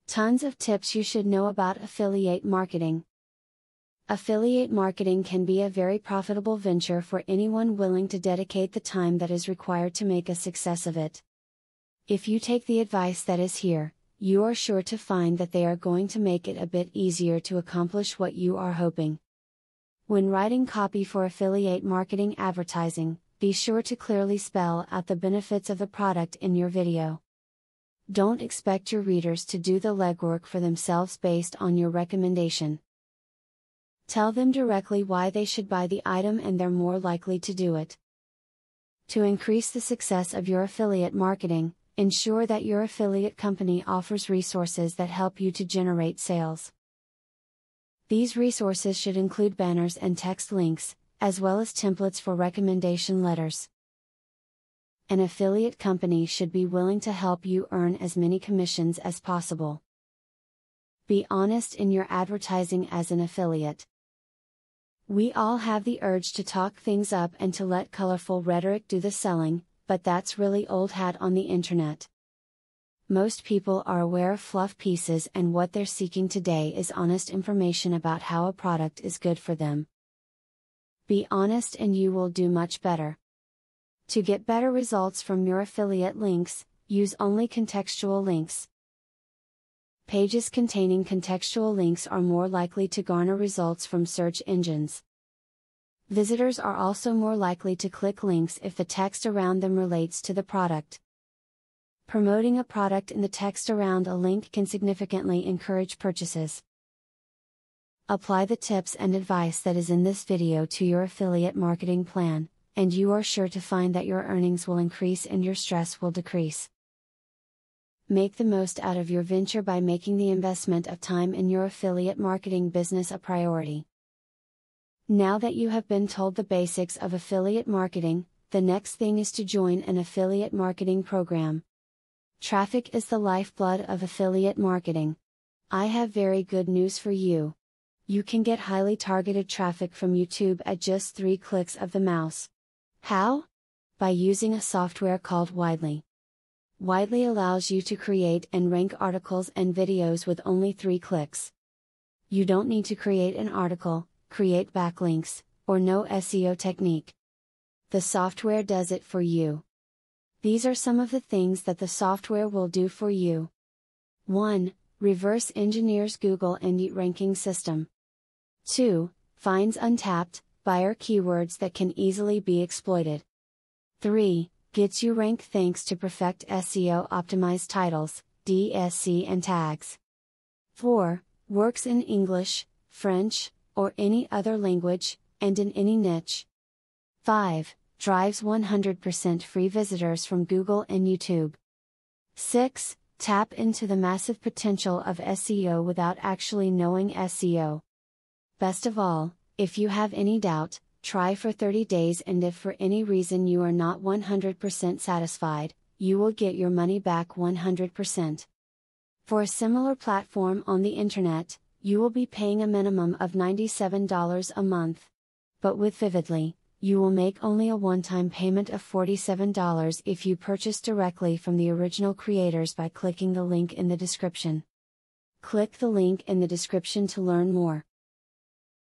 Tons of tips you should know about affiliate marketing. Affiliate marketing can be a very profitable venture for anyone willing to dedicate the time that is required to make a success of it. If you take the advice that is here, you are sure to find that they are going to make it a bit easier to accomplish what you are hoping. When writing copy for affiliate marketing advertising, be sure to clearly spell out the benefits of the product in your video. Don't expect your readers to do the legwork for themselves based on your recommendation. Tell them directly why they should buy the item and they're more likely to do it. To increase the success of your affiliate marketing, ensure that your affiliate company offers resources that help you to generate sales. These resources should include banners and text links, as well as templates for recommendation letters. An affiliate company should be willing to help you earn as many commissions as possible. Be honest in your advertising as an affiliate. We all have the urge to talk things up and to let colorful rhetoric do the selling, but that's really old hat on the internet. Most people are aware of fluff pieces, and what they're seeking today is honest information about how a product is good for them. Be honest and you will do much better. To get better results from your affiliate links, use only contextual links. Pages containing contextual links are more likely to garner results from search engines. Visitors are also more likely to click links if the text around them relates to the product. Promoting a product in the text around a link can significantly encourage purchases. Apply the tips and advice that is in this video to your affiliate marketing plan, and you are sure to find that your earnings will increase and your stress will decrease. Make the most out of your venture by making the investment of time in your affiliate marketing business a priority. Now that you have been told the basics of affiliate marketing, the next thing is to join an affiliate marketing program. Traffic is the lifeblood of affiliate marketing. I have very good news for you. You can get highly targeted traffic from YouTube at just 3 clicks of the mouse. How? By using a software called Widely. Widely allows you to create and rank articles and videos with only 3 clicks. You don't need to create an article, create backlinks, or know SEO technique. The software does it for you. These are some of the things that the software will do for you. 1. Reverse engineers Google and Yelp ranking system. 2. Finds untapped buyer keywords that can easily be exploited. 3. Gets you ranked thanks to perfect SEO optimized titles, DSC and tags. 4. Works in English, French, or any other language, and in any niche. 5. Drives 100% free visitors from Google and YouTube. 6. Tap into the massive potential of SEO without actually knowing SEO. Best of all, if you have any doubt, try for 30 days, and if for any reason you are not 100% satisfied, you will get your money back 100%. For a similar platform on the internet, you will be paying a minimum of $97 a month. But with Vividly, you will make only a one-time payment of $47 if you purchase directly from the original creators by clicking the link in the description. Click the link in the description to learn more.